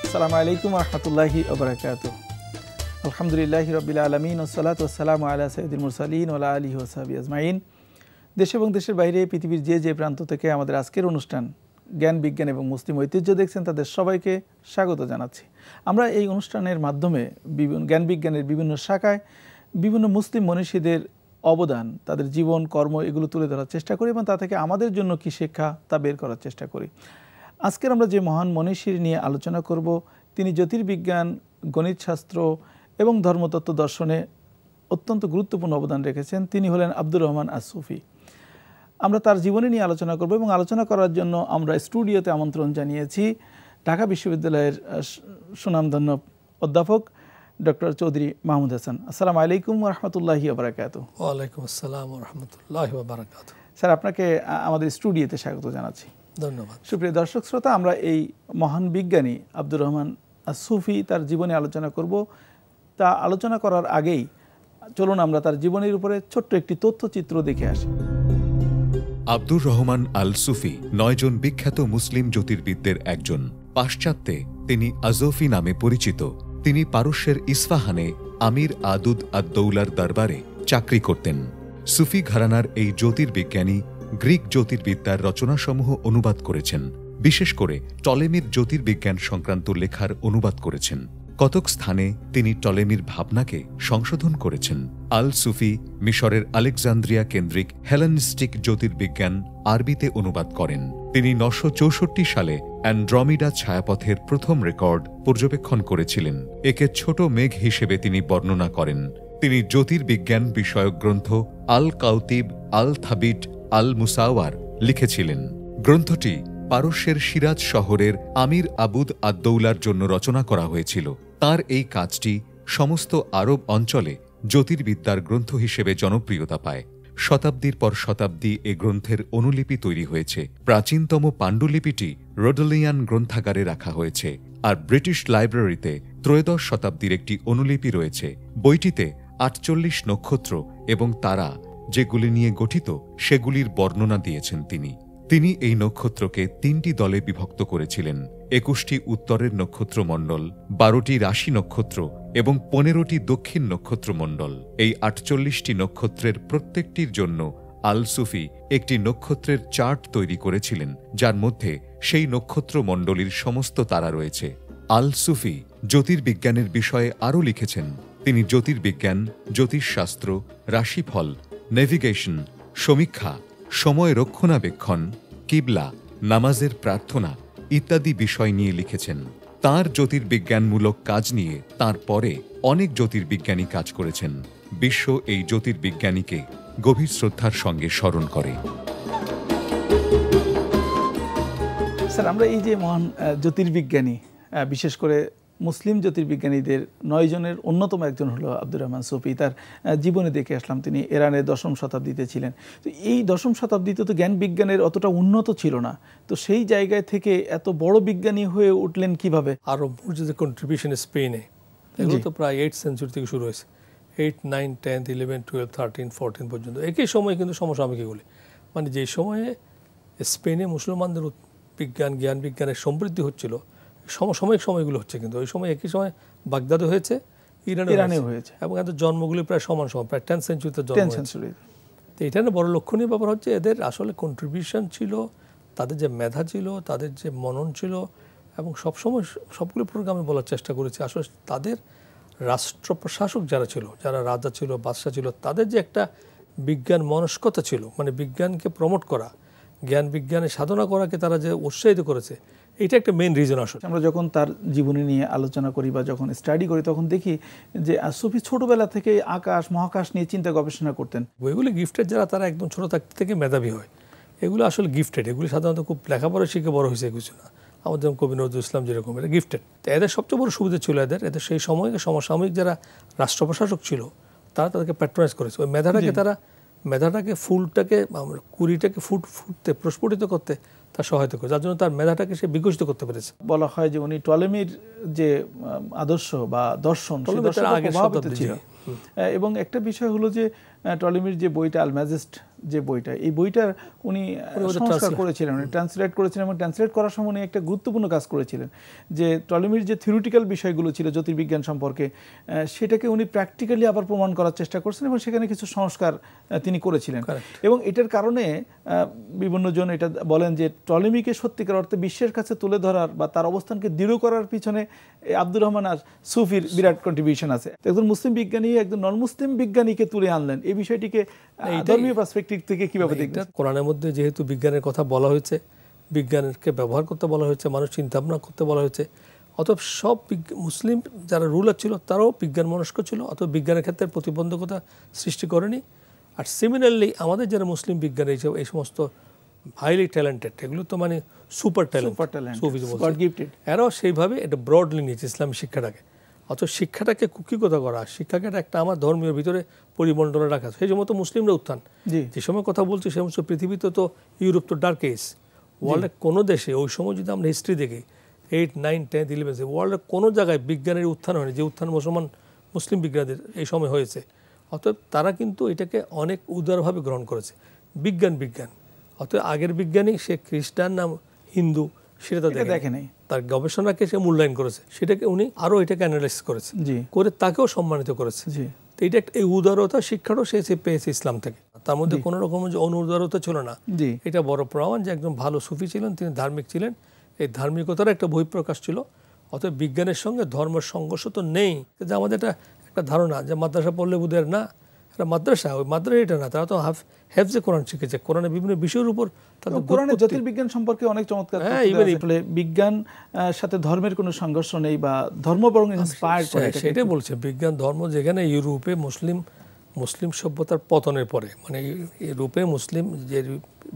আসসালামু আলাইকুম ওয়া রাহমাতুল্লাহি ওয়া বারাকাতুহু। আলহামদুলিল্লাহি রাব্বিল আলামিন ওয়াসসালাতু ওয়াসসালামু আলা সাইয়্যিদিল মুরসালিন ওয়া আলা আলিহি ওয়া সাহবিহি আজমাইন। দেশ এবং দেশের বাইরে পৃথিবীর যে প্রান্ত থেকে আমাদের আজকের অনুষ্ঠান জ্ঞান বিজ্ঞান এবং মুসলিম ঐতিহ্য দেখছেন তাদের সবাইকে স্বাগত জানাচ্ছি। আমরা এই অনুষ্ঠানের মাধ্যমে জ্ঞান বিজ্ঞানের বিভিন্ন শাখায় বিভিন্ন মুসলিম মনীষীদের অবদান, তাদের জীবন কর্ম এগুলো তুলে ধরার চেষ্টা করি এবং তা থেকে আমাদের জন্য কী শিক্ষা তা বের করার চেষ্টা করি। আজকের আমরা যে মহান মনীষীর নিয়ে আলোচনা করব, তিনি জ্যোতির্বিজ্ঞান, গণিতশাস্ত্র এবং ধর্মতত্ত্ব দর্শনে অত্যন্ত গুরুত্বপূর্ণ অবদান রেখেছেন। তিনি হলেন আব্দুর রহমান আস-সুফি। আমরা তার জীবনী নিয়ে আলোচনা করব এবং আলোচনা করার জন্য আমরা স্টুডিওতে আমন্ত্রণ জানিয়েছি ঢাকা বিশ্ববিদ্যালয়ের সুনামধন্য অধ্যাপক ডক্টর চৌধুরী মাহমুদ হাসান। আসসালামু আলাইকুম ওয়া রাহমাতুল্লাহি ওয়া বারাকাতুহু। ওয়া আলাইকুম আসসালাম ওয়া রাহমাতুল্লাহি ওয়া বারাকাতুহু। স্যার, আপনাকে আমাদের স্টুডিওতে স্বাগত জানাচ্ছি। ধন্যবাদ। সুপ্রিয় দর্শক শ্রোতা, আমরা এই মহান বিজ্ঞানী আব্দুর রহমান আস-সুফি তার জীবনে আলোচনা করব। তা আলোচনা করার আগেই চলুন আমরা তার জীবনের উপরে ছোট্ট একটি তথ্যচিত্র দেখে আসি। আব্দুর রহমান আল-সুফি ৯ জন বিখ্যাত মুসলিম জ্যোতির্বিদদের একজন। পাশ্চাত্যে তিনি আজফি নামে পরিচিত। তিনি পারস্যের ইস্ফাহানে আমির আদুদ আদ-দৌলার দরবারে চাকরি করতেন। সুফি ঘরানার এই জ্যোতির্বিজ্ঞানী গ্রিক জ্যোতির্বিদ্যার রচনাসমূহ অনুবাদ করেছেন। বিশেষ করে টলেমির জ্যোতির্বিজ্ঞান সংক্রান্ত লেখার অনুবাদ করেছেন। কতক স্থানে তিনি টলেমির ভাবনাকে সংশোধন করেছেন। আল-সুফি মিশরের আলেকজান্দ্রিয়া কেন্দ্রিক হেলেনিস্টিক জ্যোতির্বিজ্ঞান আরবিতে অনুবাদ করেন। তিনি ৯৬৪ সালে অ্যান্ড্রোমিডা ছায়াপথের প্রথম রেকর্ড পর্যবেক্ষণ করেছিলেন। একে ছোট মেঘ হিসেবে তিনি বর্ণনা করেন। তিনি জ্যোতির্বিজ্ঞান বিষয়ক গ্রন্থ আল কাউতিব, আল থাবিট, আল মুসাওয়ার লিখেছিলেন। গ্রন্থটি পারস্যের সিরাজ শহরের আমির আবুদ আদ-দৌলার জন্য রচনা করা হয়েছিল। তার এই কাজটি সমস্ত আরব অঞ্চলে জ্যোতির্বিদ্যার গ্রন্থ হিসেবে জনপ্রিয়তা পায়। শতাব্দীর পর শতাব্দী এ গ্রন্থের অনুলিপি তৈরি হয়েছে। প্রাচীনতম পাণ্ডুলিপিটি রোডলিয়ান গ্রন্থাগারে রাখা হয়েছে, আর ব্রিটিশ লাইব্রেরিতে ত্রয়োদশ শতাব্দীর একটি অনুলিপি রয়েছে। বইটিতে ৪৮ নক্ষত্র এবং তারা যেগুলি নিয়ে গঠিত সেগুলির বর্ণনা দিয়েছেন তিনি এই নক্ষত্রকে ৩টি দলে বিভক্ত করেছিলেন: ২১টি উত্তরের নক্ষত্রমণ্ডল, ১২টি রাশি নক্ষত্র এবং ১৫টি দক্ষিণ নক্ষত্রমণ্ডল। এই ৪৮টি নক্ষত্রের প্রত্যেকটির জন্য আল-সুফি একটি নক্ষত্রের চার্ট তৈরি করেছিলেন, যার মধ্যে সেই নক্ষত্রমণ্ডলীর সমস্ত তারা রয়েছে। আল-সুফি জ্যোতির্বিজ্ঞানের বিষয়ে আরও লিখেছেন। তিনি জ্যোতির্বিজ্ঞান, জ্যোতিষশাস্ত্র, রাশিফল, নেভিগেশন, সমীক্ষা, সময় রক্ষণাবেক্ষণ, কিবলা, নামাজের প্রার্থনা ইত্যাদি বিষয় নিয়ে লিখেছেন। তাঁর জ্যোতির্বিজ্ঞানমূলক কাজ নিয়ে তাঁর পরে অনেক জ্যোতির্বিজ্ঞানী কাজ করেছেন। বিশ্ব এই জ্যোতির্বিজ্ঞানীকে গভীর শ্রদ্ধার সঙ্গে স্মরণ করে। স্যার, আমরা এই যে মহান জ্যোতির্বিজ্ঞানী, বিশেষ করে মুসলিম জ্যোতির্বিজ্ঞানীদের ৯ জনের অন্যতম একজন হলো আব্দুর রহমান সুফি। তার জীবনে দেখে আসলাম তিনি ইরানের ১০ম শতাব্দীতে ছিলেন। তো এই ১০ম শতাব্দীতে তো জ্ঞান বিজ্ঞানের অতটা উন্নত ছিল না, তো সেই জায়গায় থেকে এত বড় বিজ্ঞানী হয়ে উঠলেন কিভাবে? আরব যে কন্ট্রিবিউশন স্পেনে, এগুলো তো প্রায় 8th সেঞ্চুরি থেকে শুরু হয়েছে। 8, 9, 10, 11, 12, 13, 14 পর্যন্ত একই সময় কিন্তু সমসাময়িক এগুলি। মানে যে সময়ে স্পেনে মুসলমানদের জ্ঞান বিজ্ঞানের সমৃদ্ধি হচ্ছিল, সমসাময়িক সময়গুলো হচ্ছে, কিন্তু ওই সময় একই সময় বাগদাদে হয়েছে, ইরানেও হয়েছে, এবং এদের জন্মগুলি প্রায় সমান, প্রায় 10th সেঞ্চুরিতে জন্ম হয়েছে। তো এটা না বড় লক্ষণীয় ব্যাপার হচ্ছে এদের আসলে কন্ট্রিবিউশন ছিল, তাদের যে মেধা ছিল, তাদের যে মনন ছিল, এবং সবসময় সবগুলো প্রোগ্রামে বলার চেষ্টা করেছে আসলে তাদের রাষ্ট্র প্রশাসক যারা ছিল, যারা রাজা ছিল, বাদশাহ ছিল, তাদের যে একটা বিজ্ঞান মনস্কতা ছিল, মানে বিজ্ঞানকে প্রমোট করা, জ্ঞান বিজ্ঞানে সাধনা করাকে তারা যে উৎসাহিত করেছে, এটা একটা মেইন রিজন। আসলে আমরা যখন তার জীবনী নিয়ে আলোচনা করি বা যখন স্টাডি করি তখন দেখি যে সুফি ছোটবেলা থেকে আকাশ মহাকাশ নিয়ে চিন্তা গবেষণা করতেন। এগুলি গিফটেড যারা, তারা একদম ছোট থাকতে থেকে মেধাবী হয়, এগুলো আসলে গিফটেড। এগুলি সাধারণত খুব লেখাপড়া শিখে বড় হয়েছে কিছু না। আমাদের যেমন কবি নজরুল ইসলাম যেরকম, এটা গিফটেড। তো এদের সবচেয়ে বড় সুবিধা ছিল এদের সেই সময় সমসাময়িক যারা রাষ্ট্র প্রশাসক ছিল তারা তাদেরকে প্যাট্রোনাইজ করেছে। ওই মেধাটাকে ফুলটাকে, কুড়িটাকে ফুটতে প্রস্ফুটিত করতে তার সহায়তা করে, যার জন্য তার মেধাটাকে সে বিকশিত করতে পেরেছে। বলা হয় যে উনি টলেমির যে আদর্শ বা দর্শন ছিল। এবং একটা বিষয় হলো যে টলেমির যে বইটা আল ম্যাজেস্ট যে বইটা, এই বইটার উনি সংস্কার করেছিলেন, ট্রান্সলেট করেছিলেন এবং ট্রান্সলেট করার সময় উনি একটা গুরুত্বপূর্ণ কাজ করেছিলেন যে টলেমির যে থিওরিটিক্যাল বিষয়গুলো ছিল জ্যোতির্বিজ্ঞান সম্পর্কে সেটাকে উনি প্র্যাকটিক্যালি আবার প্রমাণ করার চেষ্টা করছেন এবং সেখানে কিছু সংস্কার তিনি করেছিলেন। এবং এটার কারণে বিভিন্ন জন এটা বলেন যে টলেমিকে সত্যিকার অর্থে বিশ্বের কাছে তুলে ধরার বা তার অবস্থানকে দৃঢ় করার পিছনে আব্দুর রহমান আর সুফির বিরাট কন্ট্রিবিউশন আছে। একজন মুসলিম বিজ্ঞানী একজন নন মুসলিম বিজ্ঞানীকে তুলে আনলেন, এই বিষয়টিকে ধর্মীয় পার্সপেক্টিভ থেকে কিভাবে দেখবেন? কোরআনের মধ্যে যেহেতু বিজ্ঞানের কথা বলা হয়েছে, বিজ্ঞানকে ব্যবহার করতে বলা হয়েছে, মানুষ চিন্তা ভাবনা করতে বলা হয়েছে, অতএব সব মুসলিম যারা রুলার ছিল তারাও বিজ্ঞান মনস্ক ছিল, অতএব বিজ্ঞানের ক্ষেত্রে প্রতিবন্ধকতা সৃষ্টি করেনি। আর সিমিলারলি আমাদের যারা মুসলিম বিজ্ঞানী এই সমস্ত হাইলি ট্যালেন্টেড, এগুলো তো মানে সুপার ট্যালেন্ট, এরাও সেইভাবে এটা ব্রডলি নিয়েছে ইসলামী শিক্ষাটাকে। অথচ শিক্ষাটাকে কুক্ষিগত করা, শিক্ষাকে একটা আমার ধর্মীয় ভিতরে পরিমণ্ডলে রাখা, সেই সময় তো মুসলিমরা উত্থান। যে সময় কথা বলছি সে সমস্ত পৃথিবীতে তো ইউরোপ তো ডার্ক এজ, ওয়ার্ল্ডের কোনো দেশে ওই সময় যদি আমরা হিস্ট্রি দেখি 8, 9, 10, 11 ওয়ার্ল্ডের কোনো জায়গায় বিজ্ঞানের উত্থান হয়নি যে উত্থান মুসলিম বিজ্ঞানীদের এই সময় হয়েছে। অতএব তারা কিন্তু এটাকে অনেক উদারভাবে গ্রহণ করেছে। বিজ্ঞান অতএব আগের বিজ্ঞানী সে খ্রিস্টান না হিন্দু সেটা দেখে নাই, তার গবেষণাকে সে মূল্যায়ন করেছে, সেটাকে উনি আরো এটাকে অ্যানালাইসিস করেছে, করে তাকেও সম্মানিত করেছে। তো এটা একটা এই উদারতা শিক্ষাটাও সে পেয়েছে ইসলাম থেকে, তার মধ্যে কোনো রকম যে অনুদারতা ছিল না। এটা বড় প্রমাণ যে একজন ভালো সুফি ছিলেন, তিনি ধার্মিক ছিলেন, এই ধার্মিকতার একটা বহিঃপ্রকাশ ছিল। অতএব বিজ্ঞানের সঙ্গে ধর্মের সংঘর্ষ তো নেই, যে আমাদের একটা ধারণা যে মাদ্রাসা পড়লে বুধের না, এটা মাদ্রাসা, ওই মাদ্রাসা এটা না, তারা তো হেফজে কোরআন শিখেছে, কোরআনের বিভিন্ন বিষয়ের উপর তাদের কোরআনে জ্যোতির্বিজ্ঞান সম্পর্কে অনেক চমৎকার। বিজ্ঞান সাথে ধর্মের কোনো সংঘর্ষ নেই বা ধর্ম বরং ইন্সপায়ার্ড করে, সেটাই বলছে। বিজ্ঞান ধর্ম যেখানে ইউরোপে মুসলিম সভ্যতার পতনের পরে, মানে ইউরোপে মুসলিম যে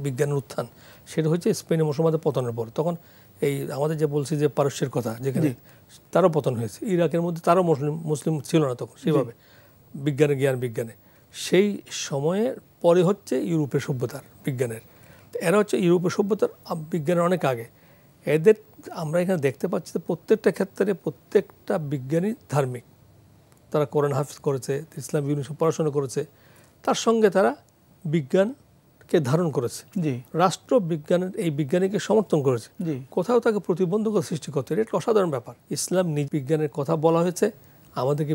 বিজ্ঞানের উত্থান সেটা হচ্ছে স্পেনে মুসলমানদের পতনের পর, তখন এই আমাদের যে বলছি যে পারস্যের কথা, যেখানে তারও পতন হয়েছে, ইরাকের মধ্যে তারও মুসলিম ছিল না তখন সেভাবে বিজ্ঞানে সেই সময়ের পরে হচ্ছে ইউরোপের সভ্যতার বিজ্ঞানের। এরা হচ্ছে ইউরোপের সভ্যতার বিজ্ঞানের অনেক আগে। এদের আমরা এখানে দেখতে পাচ্ছি যে প্রত্যেকটা ক্ষেত্রে প্রত্যেকটা বিজ্ঞানী ধার্মিক, তারা কোরআন হাফিজ করেছে, ইসলাম ইউনিভার্সিটি পড়াশোনা করেছে, তার সঙ্গে তারা বিজ্ঞানকে ধারণ করেছে, রাষ্ট্র বিজ্ঞানের এই বিজ্ঞানীকে সমর্থন করেছে, কোথাও তাকে প্রতিবন্ধকতা সৃষ্টি করতে। এটা অসাধারণ ব্যাপার। ইসলাম বিজ্ঞানের কথা বলা হয়েছে, আমাদেরকে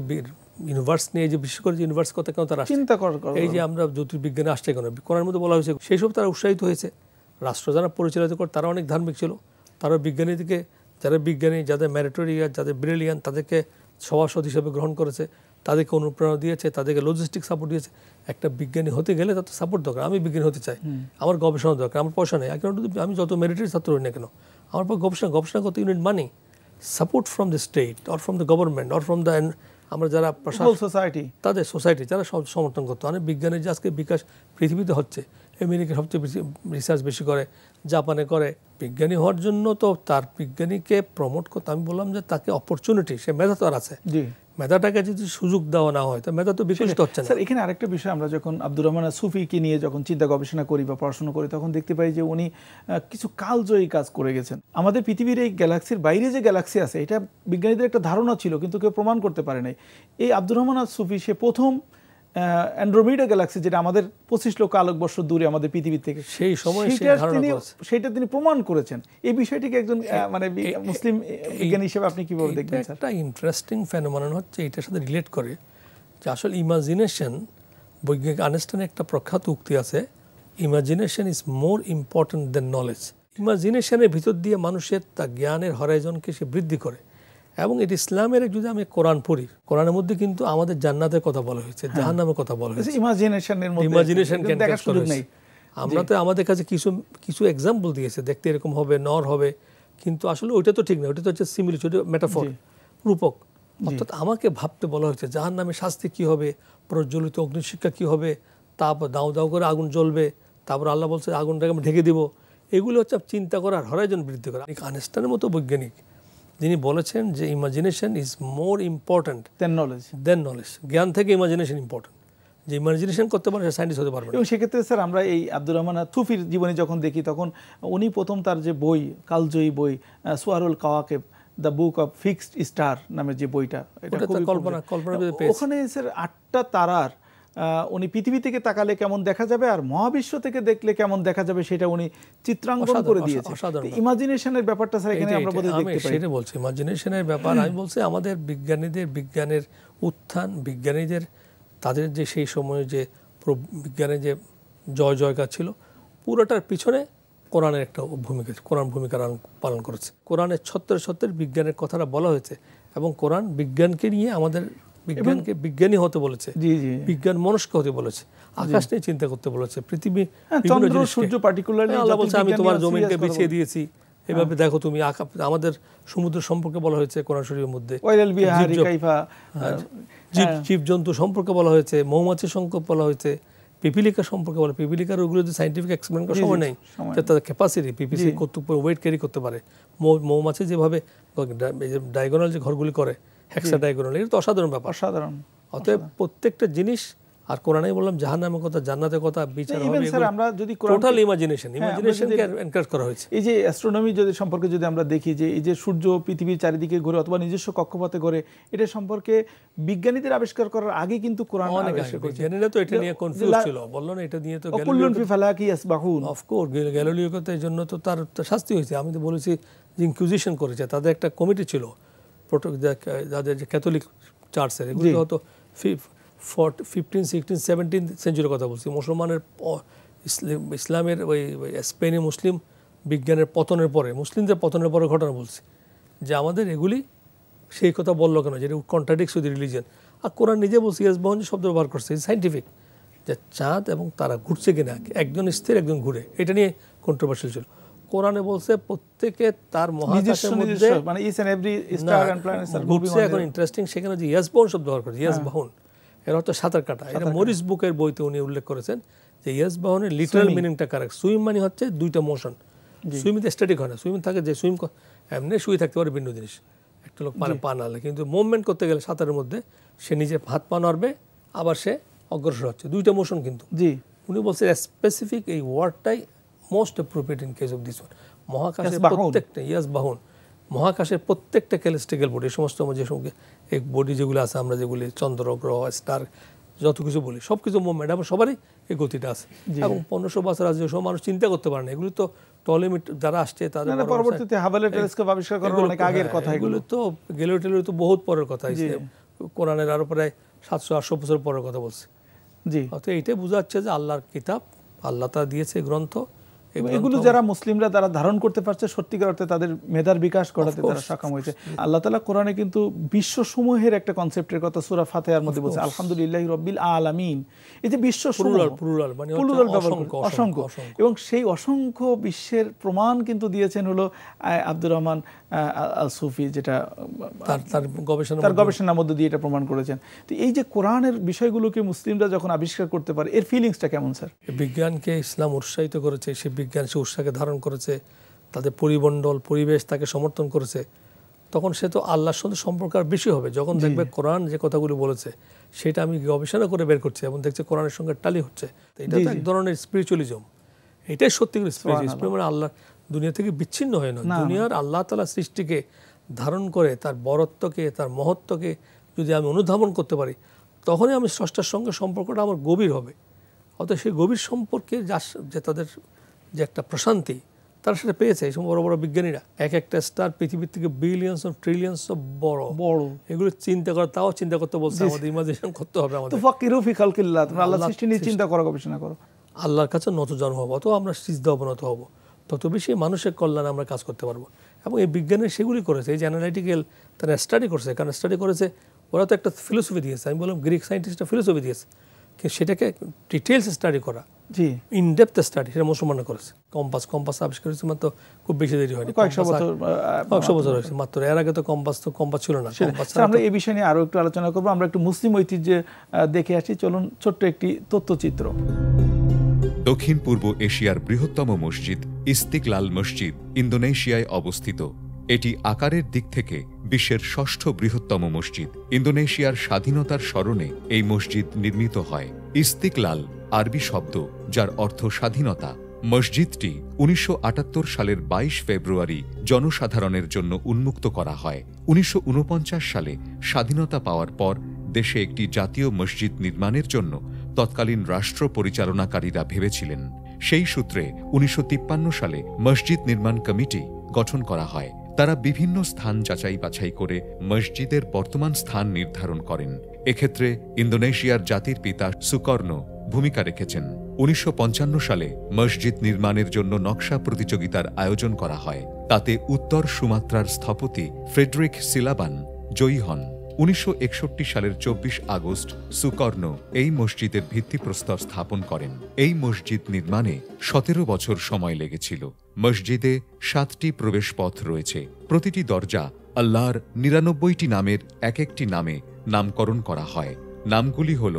ইউনিভার্স নিয়ে যে বিশেষ করে ইউনিভার্স কথা কেন তারা চিন্তা করে, এই যে আমরা জ্যোতির্বিজ্ঞানে আসছে কেন, কোরআনের মধ্যে বলা হয়েছে, সেই সব তারা উৎসাহিত হয়েছে। রাষ্ট্র যারা পরিচালিত করে তারা অনেক ধার্মিক ছিল, তারা বিজ্ঞানীদেরকে, যারা বিজ্ঞানী, যাদের ম্যারিটোরিয়ান, যাদের ব্রিলিয়ান, তাদেরকে সভাসদ হিসেবে গ্রহণ করেছে, তাদেরকে অনুপ্রেরণা দিয়েছে, তাদেরকে লজিস্টিক সাপোর্ট দিয়েছে। একটা বিজ্ঞানী হতে গেলে তার তো সাপোর্ট দরকার। আমি বিজ্ঞানী হতে চাই, আমার গবেষণা দরকার, আমার পয়সা নেই, আমি যত মেরিটের ছাত্র হই না কেন, আমার পর গবেষণা করতে unit money, support from the state or from the government or from the, আমরা যারা সোসাইটি, তাদের সোসাইটি যারা সমর্থন করতো। অনেক বিজ্ঞানের যে আজকে বিকাশ পৃথিবীতে হচ্ছে, আমেরিকা সবচেয়ে বেশি রিসার্চ বেশি করে, জাপানে করে। বিজ্ঞানী হওয়ার জন্য তো তার বিজ্ঞানীকে প্রমোট করতে, আমি বললাম যে তাকে অপরচুনিটি, সে মেধা তো আর আছে, মেধাটাকে যদি সুযোগ দেওয়া না হয় তো মেধা তো বিকশিত হচ্ছে না। স্যার এখানে আরেকটা বিষয়, আমরা যখন আব্দুর রহমান সুফিকে নিয়ে যখন চিন্তা গবেষণা করি বা পড়াশোনা করি, তখন দেখতে পাই যে উনি কিছু কালজয়ী কাজ করে গেছেন। আমাদের পৃথিবীর এই গ্যালাক্সির বাইরে যে গ্যালাক্সি আছে, এটা বিজ্ঞানীদের একটা ধারণা ছিল কিন্তু কেউ প্রমাণ করতে পারে নাই। এই আব্দুর রহমান সুফি সে প্রথম অ্যান্ড্রোমিডা গ্যালাক্সি, যেটা আমাদের 25 লক্ষ আলোকবর্ষ দূরে আমাদের পৃথিবী থেকে, সেই সময় সেটা তিনি প্রমাণ করেছেন। এই বিষয়টিকে একজন মানে মুসলিম বিজ্ঞানী হিসেবে আপনি কিভাবে দেখবেন? একটা ইন্টারেস্টিং ফেনোমেনন হচ্ছে, এটার সাথে রিলেট করে যে আসলে ইমাজিনেশন, বৈজ্ঞানিক আইনস্টাইনের একটা প্রখ্যাত উক্তি আছে, imagination is more important than knowledge. ইমাজিনেশনের ভিতর দিয়ে মানুষের তার জ্ঞানের হরাইজনকে সে বৃদ্ধি করে। এবং এটি ইসলামের, যদি আমি কোরআন পড়ি, কোরআনের মধ্যে কিন্তু আমাদের জান্নাতের কথা বলা হয়েছে, জাহান্নামের কথা বলা হয়েছে, ইমাজিনেশন আমরা তো আমাদের কাছে কিছু এক্সাম্পল দিয়েছে, দেখতে এরকম হবে, নর হবে, কিন্তু আসলে ওইটা তো ঠিক না, ওইটা তো হচ্ছে সিমিলিটিউড, মেটাফর, রূপক। অর্থাৎ আমাকে ভাবতে বলা হয়েছে জাহান্নামের শাস্তি কি হবে, প্রজ্বলিত অগ্নিশিক্ষা কি হবে, তারপর দাও দাও করে আগুন জ্বলবে, তারপর আল্লাহ বলছে আগুনটাকে আমি ঢেকে দিব। এগুলো হচ্ছে চিন্তা করার হরাইজন বৃদ্ধি করা। আইনস্টাইনের মতো বৈজ্ঞানিক যিনি বলেছেন যে imagination is more important than knowledge, জ্ঞান থেকে ইমাজিনেশন ইম্পর্টেন্ট। যে ইমাজিনেশন করতে পারে সে সায়েন্টিস্ট হতে পারবে। এবং সেক্ষেত্রে স্যার আমরা এই আব্দুর রহমান সুফির জীবনী যখন দেখি, তখন উনি প্রথম তার যে বই, কালজয়ী বই Suwar al Kawakib, the book of fixed star নামের যে বইটা, এটা ওখানে স্যার 8টা তারার উনি পৃথিবী থেকে তাকালে কেমন দেখা যাবে আর মহাবিশ্ব থেকে দেখলে কেমন দেখা যাবে সেটা উনি চিত্রাঙ্কন করে দিয়েছেন। ইমাজিনেশনের ব্যাপারটা স্যার এখানে আমরা বোধহয় দেখতে পাই। সেটা বলছি ইমাজিনেশনের ব্যাপার। আমি বলছি আমাদের বিজ্ঞানের উত্থান, বিজ্ঞানীদের তাদের যে সেই সময়ে যে বিজ্ঞানের যে জয়কার ছিল, পুরোটার পিছনে কোরআনের একটা ভূমিকা, কোরআন ভূমিকা পালন করেছে। কোরআনের ছত্রে বিজ্ঞানের কথাটা বলা হয়েছে এবং কোরআন বিজ্ঞানকে নিয়ে আমাদের বিজ্ঞানকে বিজ্ঞানী হতে বলেছে, বিজ্ঞান মনস্ক হতে বলেছে, আকাশ নিয়ে চিন্তা করতে বলেছে, পৃথিবী, চন্দ্র, সূর্য পার্টিকুলারলি আল্লাহ বলছে আমি তোমার জমিনকে বিছিয়ে দিয়েছি, এভাবে দেখো তুমি। আমাদের সমুদ্র সম্পর্কে বলা হয়েছে কোরআন শরীফের মধ্যে, জীবজন্তু সম্পর্কে বলা হয়েছে, মৌমাছি সম্পর্কে বলা হয়েছে, পিপিলিকা সম্পর্কে বলা। পিপিলিকার ওগুলো যে সাইন্টিফিক এক্সপ্লেন করার সময় নেই, তাদের ক্যাপাসিটি পিপিসি কতটুকু ওয়েট ক্যারি করতে পারে। মৌমাছি যেভাবে ডায়াগোনাল যে ঘরগুলি করে, হেক্সা ডায়াগোনাল, এটা তো অসাধারণ ব্যাপার, অসাধারণ। অতএব প্রত্যেকটা জিনিস, আর কোরআনে বললাম জাহান্নামের কথা, জান্নাতের কথা, বিচার হবে, আমরা যদি টোটাল ইমাজিনেশনকে এনকারেজ করা হয়েছে। এই যে অ্যাস্ট্রোনমি যদি সম্পর্কে যদি আমরা দেখি, যে এই যে সূর্য পৃথিবীর চারিদিকে ঘুরে অথবা নিজস্ব কক্ষপথে ঘুরে, এটা সম্পর্কে বিজ্ঞানীদের আবিষ্কার করার আগে কিন্তু কোরআন আবিষ্কার করেছে। বিজ্ঞানীরা তো এটা নিয়ে কনফিউজ ছিল, বললো না এটা নিয়ে তো কুল্লুন ফি ফালাকি ইয়াসবাহুন। অফকোর্স গ্যালিলিওকে তো এই জন্য তো তার শাস্তি হয়েছে। আমি তো বলেছি যে ইনকুইজিশন করেছে, তাদের একটা কমিটি ছিল, যাদের যে ক্যাথলিক চার্চের, এগুলো হয়তো 15, 16, 17 সেঞ্চুরির কথা বলছি। মুসলমানের ইসলামের ওই স্পেনে মুসলিম বিজ্ঞানের পতনের পরে, মুসলিমদের পতনের পরে ঘটনা বলছি, যে আমাদের এগুলি সেই কথা বললো কেন, যেটা কন্ট্রাডিক্টস উইথ রিলিজিয়ন। আর কোরআন নিজে বলছে, ইয়াসবাহুন শব্দ ব্যবহার করছে, সাইন্টিফিক, যে চাঁদ এবং তারা ঘুরছে কিনা, একজন স্থির একজন ঘুরে, এটা নিয়ে কন্ট্রোভার্সিয়াল ছিল। কোরআনে বলছে প্রত্যেকে তার মহাকাশের মধ্যে মানে each and every star and planets আর ঘুরছে। এখন ইন্টারেস্টিং, সেখানে যে ইয়াসবাহুন শব্দ ব্যবহার করে, ইয়াসবাহুন এর অর্থ সাঁতার কাটা। এটা মরিস বুকের বইতে উনি উল্লেখ করেছেন যে ইয়াসবাহুনের লিটারাল মিনিংটা কারেক্ট। সুইম মানে হচ্ছে দুইটা মোশন, সুইমিং স্ট্যাটিক হয় না, সুইমিং থাকে যে সুইম এমনি শুয়ে থাকতে পারে ভিন্ন জিনিস, একটা লোক মানে পা নাড়লে, কিন্তু মুভমেন্ট করতে গেলে সাঁতারের মধ্যে সে নিজে হাত পা নাড়বে, আবার সে অগ্রসর হচ্ছে, দুইটা মোশন। কিন্তু উনি বলছেন স্পেসিফিক এই ওয়ার্ডটাই most appropriate in case of this one. মহাকাশের প্রত্যেকটা ইয়াসবাহুন, মহাকাশের প্রত্যেকটা ক্যালিস্টিক্যাল বডি, সমস্ত যে সঙ্গে এই বডি যেগুলো আছে, আমরা যেগুলি চন্দ্র, গ্রহ, স্টার, যত কিছু বলি, সব কিছু মুভমেন্ট, এবং সবারই এই গতিটা আছে। এবং 1500 বছর আগে যে সব মানুষ চিন্তা করতে পারে না, এগুলো তো টলেমি যারা আসছে তাদের পরবর্তীতে হাবলের টেলিস্কোপ আবিষ্কার করার অনেক আগের কথা, এগুলো তো গ্যালিলিও তো বহুত পরের কথা, কোরআনের আরো প্রায় 700-800 বছর পরের কথা বলছে। অর্থাৎ এইটাই বোঝা যাচ্ছে যে আল্লাহর কিতাব, আল্লাহ তাআলা দিয়েছে গ্রন্থ, এগুলো যারা মুসলিমরা তারা ধারণ করতে পারছে, সত্যিকার অর্থে তাদের মেধার বিকাশ করাতে তারা সক্ষম হয়েছে। আল্লাহ তাআলা কোরআনে কিন্তু বিশ্বসমূহের একটা কনসেপ্টের কথা সূরা ফাতিহার মধ্যে বলছে, আলহামদুলিল্লাহি রাব্বিল আলামিন। এই যে বিশ্বসমূহ, প্লুরাল মানে অসংখ্য, এবং সেই অসংখ্য বিশ্বের প্রমাণ কিন্তু দিয়েছেন হলো আব্দুর রহমান আল সুফি, যেটা তার গবেষণার মধ্যে দিয়ে এটা প্রমাণ করেছেন। তো এই যে কোরআনের বিষয়গুলোকে মুসলিমরা যখন আবিষ্কার করতে পারে, এর ফিলিংসটা কেমন স্যার? বিজ্ঞানকে ইসলাম উৎসাহিত করেছে, সে বিজ্ঞান সে উৎসাহকে ধারণ করেছে, তাদের পরিমণ্ডল পরিবেশ তাকে সমর্থন করেছে, তখন সে তো আল্লাহর সাথে সম্পর্ক আর বেশি হবে। যখন দেখবে কোরআন যে কথাগুলো বলেছে সেটা আমি গবেষণা করে বের করছি এবং দেখছি কোরআনের সঙ্গে টালি হচ্ছে, এটা তো এক ধরনের স্পিরিচুয়ালিজম। এটাই সত্যি করে স্পিরিচুয়ালিজম, মানে আল্লাহ দুনিয়া থেকে বিচ্ছিন্ন হয় না, দুনিয়ার আল্লাহ তাআলা সৃষ্টিকে ধারণ করে, তার বরত্বকে, তার মহত্বকে যদি আমি অনুধাবন করতে পারি, তখনই আমি স্রষ্টার সঙ্গে সম্পর্কটা আমার গভীর হবে। অর্থাৎ সেই গভীর সম্পর্কে যে তাদের যে একটা প্রশান্তি, তারা সেটা পেয়েছে। এই সময় বড় বড় বিজ্ঞানীরা এক একটা স্টার পৃথিবীর থেকে বিলিয়ন্স অফ ট্রিলিয়ন্স অফ বড় বড়, এগুলো চিন্তা করা, তাও চিন্তা করতে বলছে, আমাদের ইমাজিনেশন করতে হবে, আমাদের তুফাক্কিরু ফি খালকিল্লাহ, তোমরা আল্লাহর সৃষ্টি নিয়ে চিন্তা করো, গবেষণা করো, আল্লাহর কাছে নতজানু হবো, অত আমরা সিজদা অবনত হব, তত বেশি মানুষের কল্যাণে আমরা কাজ করতে পারবো। এবং এই বিজ্ঞানের সেগুলি করেছে, এই যে অ্যানালাইটিক্যাল তারা স্টাডি করছে, কারণ স্টাডি করেছে ওরা তো একটা ফিলোসফি দিয়েছে, আমি বললাম গ্রিক সায়েন্টিস্টরা ফিলোসফি দিয়েছে, কিন্তু সেটাকে ডিটেলস স্টাডি করা, ইনডেপথ স্টাডি, সেটা মুসলমানরা করেছে। কম্পাস আবিষ্কার হয়েছে মাত্র খুব বেশি দেরি হয়নি, কয়েকশো বছর হয়েছে মাত্র। এর আগে তো কম্পাস ছিল না। আমরা এই বিষয় নিয়ে আরো একটু আলোচনা করবো। আমরা একটু মুসলিম ঐতিহ্যে দেখে আসি, চলুন ছোট্ট একটি তথ্যচিত্র। দক্ষিণ পূর্ব এশিয়ার বৃহত্তম মসজিদ ইস্তিকলাল মসজিদ ইন্দোনেশিয়ায় অবস্থিত। এটি আকারের দিক থেকে বিশ্বের ৬ষ্ঠ বৃহত্তম মসজিদ। ইন্দোনেশিয়ার স্বাধীনতার স্মরণে এই মসজিদ নির্মিত হয়। ইস্তিকলাল আরবি শব্দ, যার অর্থ স্বাধীনতা। মসজিদটি ১৯৭৮ সালের ২২ ফেব্রুয়ারি জনসাধারণের জন্য উন্মুক্ত করা হয়। ১৯৪৯ সালে স্বাধীনতা পাওয়ার পর দেশে একটি জাতীয় মসজিদ নির্মাণের জন্য তৎকালীন রাষ্ট্র পরিচালনাকারীরা ভেবেছিলেন। সেই সূত্রে ১৯৫৩ সালে মসজিদ নির্মাণ কমিটি গঠন করা হয়। তারা বিভিন্ন স্থান যাচাই বাছাই করে মসজিদের বর্তমান স্থান নির্ধারণ করেন। এক্ষেত্রে ইন্দোনেশিয়ার জাতির পিতা সুকর্ণ ভূমিকা রেখেছেন। ১৯৫৫ সালে মসজিদ নির্মাণের জন্য নকশা প্রতিযোগিতার আয়োজন করা হয়। তাতে উত্তর সুমাত্রার স্থপতি ফ্রেডরিক সিলাবান জয়ী হন। ১৯৬১ সালের ২৪ আগস্ট সুকর্ণ এই মসজিদের ভিত্তিপ্রস্তর স্থাপন করেন। এই মসজিদ নির্মাণে ১৭ বছর সময় লেগেছিল। মসজিদে ৭টি প্রবেশ পথ রয়েছে। প্রতিটি দরজা আল্লাহর ৯৯টি নামের এক একটি নামে নামকরণ করা হয়। নামগুলি হল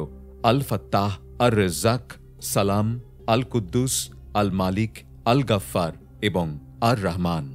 আল ফাত্তাহ, আর রেজ্জাক, সালাম, আল কুদ্দুস, আল মালিক, আল গাফফার এবং আর রহমান।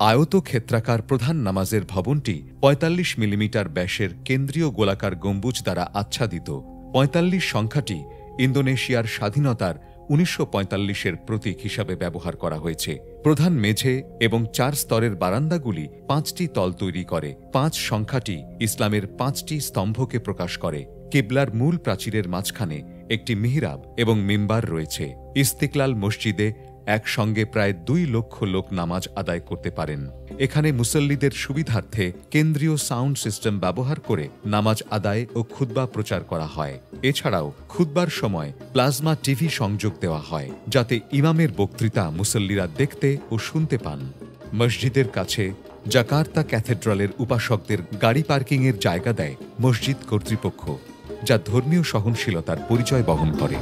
আয়তক্ষেত্রাকার প্রধান নামাজের ভবনটি ৪৫ মিলিমিটার ব্যাসের কেন্দ্রীয় গোলাকার গম্বুজ দ্বারা আচ্ছাদিত। ৪৫ সংখ্যাটি ইন্দোনেশিয়ার স্বাধীনতার ১৯৪৫-এর প্রতীক হিসাবে ব্যবহার করা হয়েছে। প্রধান মেঝে এবং ৪ স্তরের বারান্দাগুলি ৫টি তল তৈরি করে। ৫ সংখ্যাটি ইসলামের ৫টি স্তম্ভকে প্রকাশ করে। কিবলার মূল প্রাচীরের মাঝখানে একটি মিহরাব এবং মিম্বার রয়েছে। ইস্তিকলাল মসজিদে একসঙ্গে প্রায় ২ লক্ষ লোক নামাজ আদায় করতে পারেন। এখানে মুসল্লিদের সুবিধার্থে কেন্দ্রীয় সাউন্ড সিস্টেম ব্যবহার করে নামাজ আদায় ও খুতবা প্রচার করা হয়। এছাড়াও খুতবার সময় প্লাজমা টিভি সংযোগ দেওয়া হয়, যাতে ইমামের বক্তৃতা মুসল্লিরা দেখতে ও শুনতে পান। মসজিদের কাছে জাকার্তা ক্যাথেড্রালের উপাসকদের গাড়ি পার্কিংয়ের জায়গা দেয় মসজিদ কর্তৃপক্ষ, যা ধর্মীয় সহনশীলতার পরিচয় বহন করে।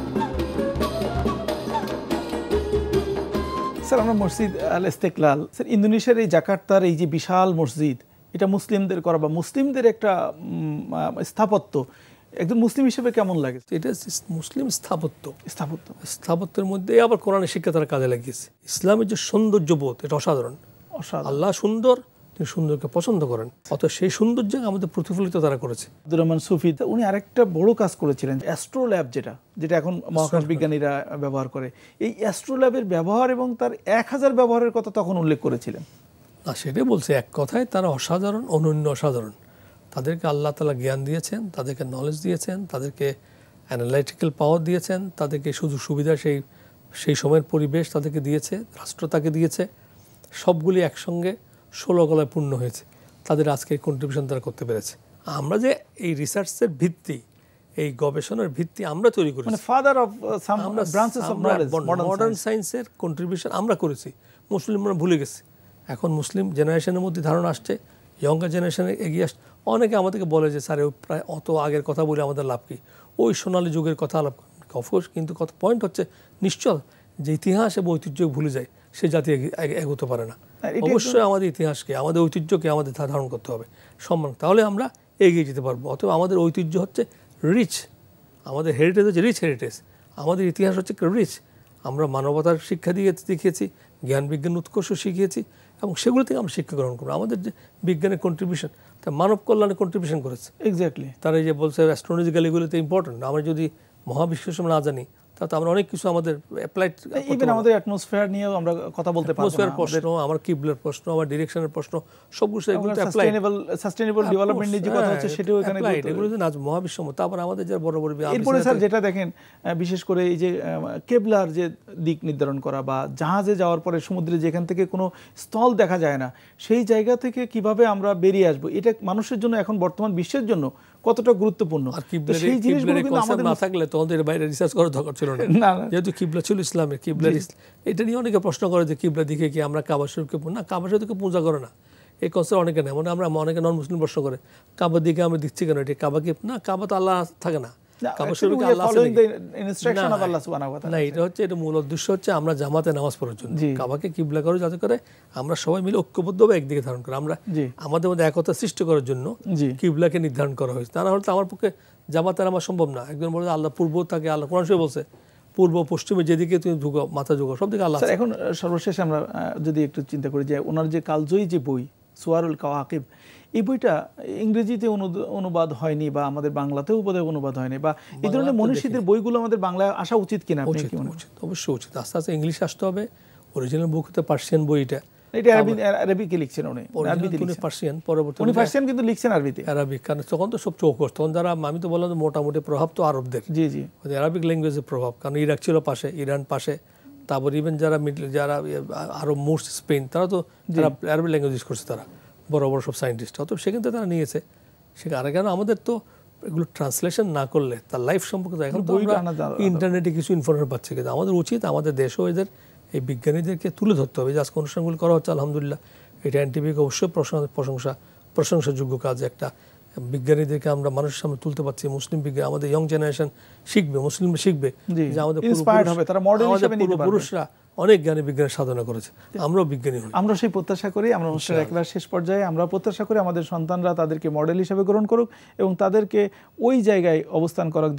স্যার, আমরা মসজিদ আল ইস্তেকলাল, স্যার ইন্দোনেশিয়ার এই জাকার্তার এই যে বিশাল মসজিদ, এটা মুসলিমদের করা বা মুসলিমদের একটা স্থাপত্য, একজন মুসলিম হিসেবে কেমন লাগে? এটা মুসলিম স্থাপত্যের মধ্যে আবার কোরআনের শিক্ষা তারা কাজে লাগিয়েছে। ইসলামের যে সৌন্দর্যবোধ, এটা অসাধারণ। আল্লাহ সুন্দর, তিনি সুন্দরকে পছন্দ করেন, অত সেই সৌন্দর্য আমাদের প্রতিফলিত তারা করেছে। আব্দুর রহমান সুফি উনি আরেকটা বড় কাজ করেছিলেন, অ্যাস্ট্রোল্যাব, যেটা এখন মহাকাশ বিজ্ঞানীরা ব্যবহার করে। এই অ্যাস্ট্রোল্যাবের ব্যবহার এবং তার ১,০০০ ব্যবহারের কথা তখন উল্লেখ করেছিলেন। না, সেটাই বলছে, এক কথায় তারা অসাধারণ, অনন্য অসাধারণ। তাদেরকে আল্লাহ তাআলা জ্ঞান দিয়েছেন, তাদেরকে নলেজ দিয়েছেন, তাদেরকে অ্যানালাইটিক্যাল পাওয়ার দিয়েছেন, তাদেরকে সুযোগ সুবিধা সেই সময়ের পরিবেশ তাদেরকে দিয়েছে, রাষ্ট্র তাকে দিয়েছে। সবগুলি একসঙ্গে ১৬ গলায় পূর্ণ হয়েছে। তাদের আজকে কন্ট্রিবিউশন তারা করতে পেরেছে। আমরা যে এই রিসার্চের ভিত্তি, এই গবেষণার ভিত্তি আমরা তৈরি করেছি, মানে father of some branches of knowledge, modern সায়েন্সের কন্ট্রিবিউশন আমরা করেছি। মুসলিমরা ভুলে গেছে। এখন মুসলিম জেনারেশনের মধ্যে ধারণা আসছে, ইয়ঙ্গার জেনারেশনে এগিয়ে আসছে। অনেকে আমাদেরকে বলে যে স্যার প্রায় অত আগের কথা বলে আমাদের লাভ কি, ওই সোনালী যুগের কথা আলাপ। অফকোর্স, কিন্তু কত পয়েন্ট হচ্ছে নিশ্চল যে ইতিহাস এবং ঐতিহ্য ভুলে যায়, সে জাতি এগোতে পারে না। অবশ্যই আমাদের ইতিহাসকে, আমাদের ঐতিহ্যকে আমাদের ধারণ করতে হবে, সম্মান, তাহলে আমরা এগিয়ে যেতে পারবো। অথবা আমাদের ঐতিহ্য হচ্ছে রিচ, আমাদের হেরিটেজ হচ্ছে রিচ হেরিটেজ, আমাদের ইতিহাস হচ্ছে রিচ। আমরা মানবতার শিক্ষা দেখিয়েছি, জ্ঞান বিজ্ঞান উৎকর্ষ শিখিয়েছি, এবং সেগুলো থেকে আমরা শিক্ষা গ্রহণ করবো। আমাদের যে বিজ্ঞানের কন্ট্রিবিউশন, তা মানব কল্যাণে কন্ট্রিবিউশন করেছে। এক্স্যাক্টলি, তারা এই যে বলছে অ্যাস্ট্রোলজিক্যাল, এগুলোতে ইম্পর্টেন্ট। আমরা যদি মহাবিশ্বের আমরা না জানি, তাতে আমরা অনেক কিছু আমাদের অ্যাপ্লাইড, ইভেন আমাদের অ্যাটমসফিয়ার নিয়েও আমরা কথা বলতে পারবো। অ্যাটমসফিয়ার প্রশ্ন, আমার কিবলার প্রশ্ন, আমার ডিরেকশনের প্রশ্ন, সবগুলো সাস্টেইনেবল ডেভেলপমেন্ট নিয়ে যে কথা হচ্ছে সেটাও এখানে এগুলো যে মহাবিশ্ব। তারপর আমাদের যে বড় বড়, এরপরে স্যার যেটা দেখেন, বিশেষ করে এই যে কেবলার যে দিক নির্ধারণ করা, বা জাহাজে যাওয়ার পরে সমুদ্রে যেখান থেকে কোনো স্থল দেখা যায় না, সেই জায়গা থেকে কিভাবে আমরা বেরিয়ে আসবো, এটা মানুষের জন্য এখন বর্তমান বিশ্বের জন্য কতটা গুরুত্বপূর্ণ। সেই জিনিসগুলো কিন্তু আমাদের না থাকলে তোমাদের বাইরে রিসার্চ করার দরকার ছিল না। যেহেতু কিবলা ছিল ইসলামের, কিবলার এটা নিয়ে অনেকে প্রশ্ন করে যে কিবলা দিকে কি আমরা কাবা শরীফকে না, কাবা শরীফকে পূজা করে না, এই কনসেপ্ট অনেকে নেই। মানে আমরা অনেকে নন মুসলিম প্রশ্ন করে কাবার দিকে আমি দিচ্ছি কেন, এটি কাবা কি না, কাবা তো আল্লাহ থাকে না, কাবা শরীফকে আল্লাহ না। এটা হচ্ছে, এটা মূল উদ্দেশ্য হচ্ছে আমরা জামাতে নামাজ পড়ার জন্য কাবাকে কিবলা করে, যাতে করে আমরা সবাই মিলে ঐক্যবদ্ধভাবে একদিকে ধারণ করি, আমরা আমাদের মধ্যে একতা সৃষ্টি করার জন্য কিবলাকে নির্ধারণ করা হয়েছে। তা না হলে তো আমার পক্ষে জামাতে নামাজ সম্ভব না। একজন বলে আল্লাহ পূর্ব থাকে, আল্লাহ কোরআন শরীফে বলছে পূর্ব পশ্চিমে যেদিকে তুমি ঝুঁকো, মাথা ঝুঁকো, সব দিকে আল্লাহ। এখন সর্বশেষ আমরা যদি একটু চিন্তা করি যে ওনার যে কালজয়ী যে বই সুয়ারুল কাওয়াকিব, এই বইটা ইংরেজিতে অনুবাদ হয়নি, বা আমাদের বাংলাতেও বোধহয় অনুবাদ হয়নি, বা এই ধরনের মনীষীদের বইগুলো আমাদের বাংলায় আসা উচিত কিনা? অবশ্যই উচিত, আস্তে আস্তে ইংলিশ আসতে হবে। অরিজিনাল বুক হতে পার্সিয়ান বই, এটা এটা আরবিতে লিখছেন উনি, আরবিতে উনি পার্সিয়ান, পরবর্তী উনি পার্সিয়ান কিন্তু লিখছেন আরবিতে। আরবিক, কারণ তখন তো সব চৌকস, তখন যারা আমি তো বললাম মোটামুটি প্রভাব তো আরবদের, জি জি, আরবিক ল্যাঙ্গুয়েজের প্রভাব, কারণ ইরাক ছিল পাশে, ইরান পাশে, তারপর ইভেন যারা যারা আরব মোস্ট স্পেন, তারা তো যারা আরবিক ল্যাঙ্গুয়েজ ইউজ করছে, তারা বড় বড় সব সায়েন্টিস্ট, অত সেখান থেকে তারা নিয়েছে। সেখানে আর কেন আমাদের তো এগুলো ট্রান্সলেশন না করলে তার লাইফ সম্পর্কে, এখন তো আমরা ইন্টারনেটে কিছু ইনফরমেশন পাচ্ছি, কিন্তু আমাদের উচিত আমাদের দেশেও এদের এই বিজ্ঞানীদেরকে তুলে ধরতে হবে। যে আজকে অনুষ্ঠানগুলো করা হচ্ছে আলহামদুলিল্লাহ, এটা এনটিভিকে অবশ্যই প্রশংসাযোগ্য কাজ। একটা বিজ্ঞানীদেরকে আমরা মানুষের সামনে তুলতে পারছি, মুসলিম বিজ্ঞান, আমাদের ইয়ং জেনারেশন শিখবে, মুসলিম শিখবে যে আমাদের পূর্বপুরুষরা অনেক জ্ঞানী বিজ্ঞানের সাধনা করেছে, আমরাও বিজ্ঞানী হই। আমরা সেই প্রত্যাশা করি। আমরা অনুষ্ঠানের একেবারে শেষ পর্যায়ে আমরা প্রত্যাশা করি আমাদের সন্তানরা তাদেরকে মডেল হিসেবে গ্রহণ করুক এবং তাদেরকে ওই জায়গায় অবস্থান করুক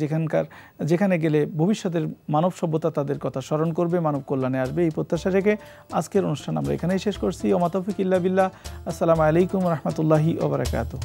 যেখানে গেলে ভবিষ্যতের মানব সভ্যতা তাদের কথা স্মরণ করবে, মানব কল্যাণে আসবে। এই প্রত্যাশা রেখে আজকের অনুষ্ঠান আমরা এখানেই শেষ করছি। ওয়া মা তাওফিক ইল্লা বিল্লাহ। আসসালামু আলাইকুম ওয়া রাহমাতুল্লাহি ওয়া বারাকাতুহু।